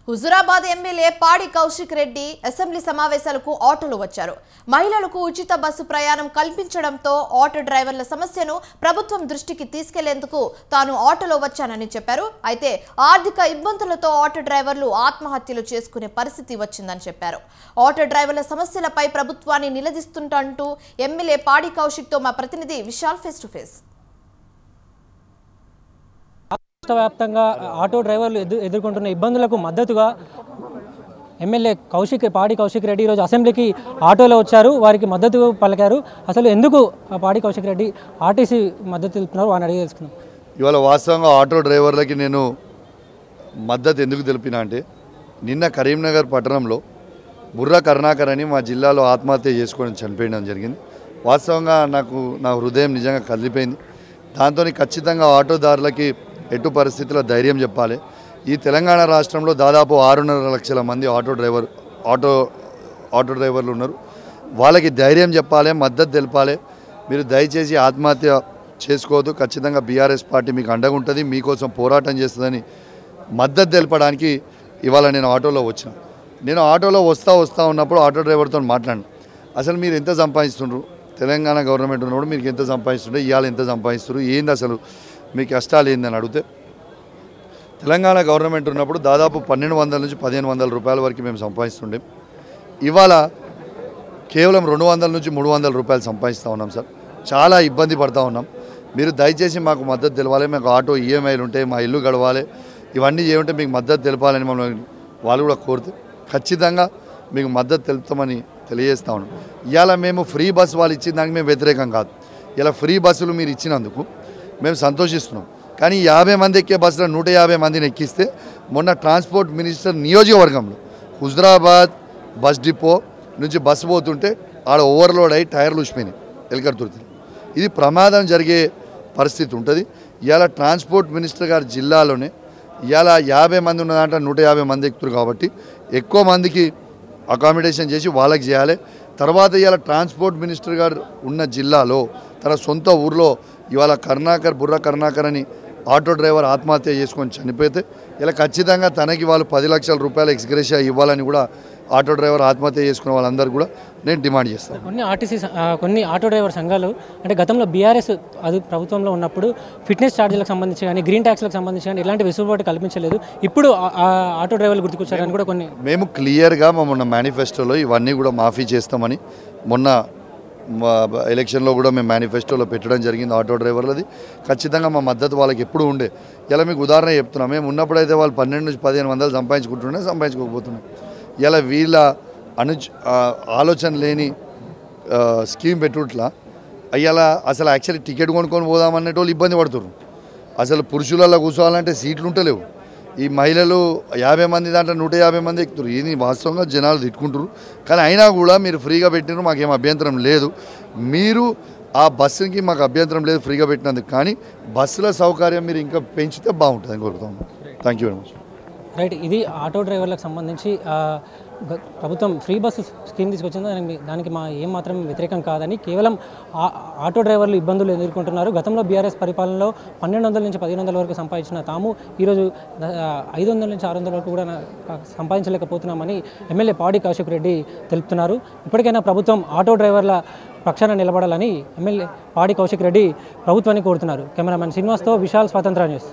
Huzurabad MLA పాడి Kaushik Reddy assembly సమావేశాలకు ఆటోలో వచ్చారు. మహిళలకు ఉచిత బస్సు ప్రయాణం కల్పించడంతో ఆటో డ్రైవర్ల సమస్యను ప్రభుత్వం దృష్టికి తీసుకెళ్లేందుకు తాను ఆటోలో వచ్చానని చెప్పారు. అయితే ఆర్థిక ఇబ్బందులతో ఆటో డ్రైవర్లు ఆత్మహత్యలు చేసుకునే పరిస్థితి వచ్చిందని చెప్పారు. ఆటో డ్రైవర్ల సమస్యలపై ప్రభుత్వాన్ని నిలదీస్తుంటూ ఎమ్మెల్యే పాడి కౌశిక్ తో మా ప్రతినిధి విశాల్ ఫేస్ టు ఫేస్. వ్యాప్తంగా ఆటో డ్రైవర్లు ఎదుర్కొంటున్న ఇబ్బందులకు మద్దతుగా ఎమ్మెల్యే పాడి కౌశిక్ రెడ్డి ఈరోజు అసెంబ్లీకి ఆటోలో వచ్చారు. వారికి మద్దతు పలికారు. అసలు ఎందుకు పాడి కౌశిక్ రెడ్డి ఆర్టీసీ మద్దతు తెలుపుతున్నారు అని అడిగి తెలుసుకున్నాం. ఇవాళ వాస్తవంగా ఆటో డ్రైవర్లకి నేను మద్దతు ఎందుకు తెలిపినా అంటే, నిన్న కరీంనగర్ పట్టణంలో బుర్రా కరుణాకర్ అని మా జిల్లాలో ఆత్మహత్య చేసుకొని చనిపోయడం జరిగింది. వాస్తవంగా నా హృదయం నిజంగా కదిలిపోయింది. దాంతో ఖచ్చితంగా ఆటోదారులకి ఎటు పరిస్థితుల్లో ధైర్యం చెప్పాలి. ఈ తెలంగాణ రాష్ట్రంలో దాదాపు 6.5 లక్షల మంది ఆటో డ్రైవర్లు ఉన్నారు. వాళ్ళకి ధైర్యం చెప్పాలి, మద్దతు తెలపాలి. మీరు దయచేసి ఆత్మహత్య చేసుకోవద్దు, ఖచ్చితంగా బీఆర్ఎస్ పార్టీ మీకు అండగా ఉంటుంది, మీకోసం పోరాటం చేస్తుందని మద్దతు తెలపడానికి ఇవాళ నేను ఆటోలో వచ్చిన. నేను ఆటోలో వస్తా ఉన్నప్పుడు ఆటో డ్రైవర్తో మాట్లాడిన, అసలు మీరు ఎంత సంపాదిస్తుండ్రు, తెలంగాణ గవర్నమెంట్ ఉన్నప్పుడు మీరు ఎంత సంపాదిస్తుండ్రు, ఇవాళ ఎంత సంపాదిస్తున్నారు, ఏంది అసలు మీ కష్టాలు ఏందని అడిగితే, తెలంగాణ గవర్నమెంట్ ఉన్నప్పుడు దాదాపు 1200 నుంచి 1500 రూపాయల వరకు మేము సంపాదిస్తుండే, ఇవాళ కేవలం 200 నుంచి 300 రూపాయలు సంపాదిస్తూ ఉన్నాం సార్. చాలా ఇబ్బంది పడుతూ ఉన్నాం. మీరు దయచేసి మాకు మద్దతు తెలవాలి. మాకు ఆటో ఈఎంఐలు ఉంటాయి, మా ఇల్లు గడవాలి, ఇవన్నీ ఏమంటే మీకు మద్దతు తెలపాలని మమ్మల్ని వాళ్ళు కూడా కోరితే ఖచ్చితంగా మీకు మద్దతు తెలుపుతామని తెలియజేస్తూ ఉన్నాం. ఇవాళ మేము ఫ్రీ బస్సు వాళ్ళు ఇచ్చిన దానికి మేము వ్యతిరేకం కాదు. ఇలా ఫ్రీ బస్సులు మీరు ఇచ్చినందుకు మేము సంతోషిస్తున్నాం. కానీ 50 మంది ఎక్కే బస్సులో 150 మందిని ఎక్కిస్తే, మొన్న ట్రాన్స్పోర్ట్ మినిస్టర్ నియోజకవర్గంలో హుజురాబాద్ బస్ డిపో నుంచి బస్సు పోతుంటే ఆడ ఓవర్లోడ్ అయ్యి టైర్లు ఉసిపోయినాయి ఎలకర్తుర్తి. ఇది ప్రమాదం జరిగే పరిస్థితి ఉంటుంది. ఇవాళ ట్రాన్స్పోర్ట్ మినిస్టర్ గారి జిల్లాలోనే ఇవాళ 50 మంది ఉన్న దాంట్లో 150 మంది ఎక్కుతారు కాబట్టి ఎక్కువ మందికి అకామిడేషన్ చేసి వాళ్ళకి చేయాలి. తర్వాత ఇవాళ ట్రాన్స్పోర్ట్ మినిస్టర్ గారు ఉన్న జిల్లాలో తన సొంత ఊర్లో ఇవాళ బుర్రా కరుణాకర్ అని ఆటో డ్రైవర్ ఆత్మహత్య చేసుకొని చనిపోతే ఇలా ఖచ్చితంగా తనకి వాళ్ళు 10 లక్షల రూపాయల ఎక్స్గ్రేషియా ఇవ్వాలని కూడా ఆటో డ్రైవర్ ఆత్మహత్య చేసుకున్న వాళ్ళందరూ కూడా నేను డిమాండ్ చేస్తాను. కొన్ని ఆటో డ్రైవర్ సంఘాలు అంటే గతంలో బీఆర్ఎస్ అది ప్రభుత్వంలో ఉన్నప్పుడు ఫిట్నెస్ ఛార్జీలకు సంబంధించి కానీ గ్రీన్ ట్యాక్స్లకు సంబంధించి కానీ ఇలాంటి వెసులుబాటు కల్పించలేదు. ఇప్పుడు ఆటో డ్రైవర్లు గుర్తుకొచ్చారని కూడా కొన్ని మేము క్లియర్గా మొన్న మేనిఫెస్టోలో ఇవన్నీ కూడా మాఫీ చేస్తామని మొన్న ఎలక్షన్లో కూడా మేము మేనిఫెస్టోలో పెట్టడం జరిగింది. ఆటో డ్రైవర్లది ఖచ్చితంగా మా మద్దతు వాళ్ళకి ఎప్పుడు ఉండే. ఇలా మీకు ఉదాహరణ చెప్తున్నాం, మేము ఉన్నప్పుడైతే వాళ్ళు 12 నుంచి 1500 సంపాదించుకోకపోతున్నాం. ఇలా వీళ్ళ ఆలోచన లేని స్కీమ్ పెట్టుట్లా అయ్యాల అసలు యాక్చువల్లీ టికెట్ కొనుక్కొని పోదామనేటోళ్ళు ఇబ్బంది పడుతున్నారు. అసలు పురుషులలో కూర్చోవాలంటే సీట్లు ఉంటలేవు. ఈ మహిళలు 50 మంది దాంట్లో 150 మంది ఎక్కుతారు. ఇది వాస్తవంగా జనాలు తిట్టుకుంటారు. కానీ అయినా కూడా మీరు ఫ్రీగా పెట్టినారు, మాకేం అభ్యంతరం లేదు. మీరు ఆ బస్సుకి మాకు అభ్యంతరం లేదు ఫ్రీగా పెట్టినందుకు. కానీ బస్సుల సౌకర్యం మీరు ఇంకా పెంచితే బాగుంటుందని కోరుతాం. Thank you very much. Right, ఇది ఆటో డ్రైవర్లకు సంబంధించి ప్రభుత్వం ఫ్రీ బస్సు స్కీమ్ తీసుకొచ్చింది. దానికి మా ఏమాత్రం వ్యతిరేకం కాదని, కేవలం ఆటో డ్రైవర్లు ఇబ్బందులు ఎదుర్కొంటున్నారు. గతంలో బీఆర్ఎస్ పరిపాలనలో 1200 నుంచి 1500 వరకు సంపాదించిన తాము ఈరోజు 500 నుంచి 600 వరకు కూడా సంపాదించలేకపోతున్నామని ఎమ్మెల్యే పాడి కౌశిక్ రెడ్డి తెలుపుతున్నారు. ఇప్పటికైనా ప్రభుత్వం ఆటో డ్రైవర్ల పక్షాన నిలబడాలని ఎమ్మెల్యే పాడి కౌశిక్ రెడ్డి ప్రభుత్వాన్ని కోరుతున్నారు. కెమెరామెన్ శ్రీనివాస్తో విశాల్, స్వతంత్ర న్యూస్.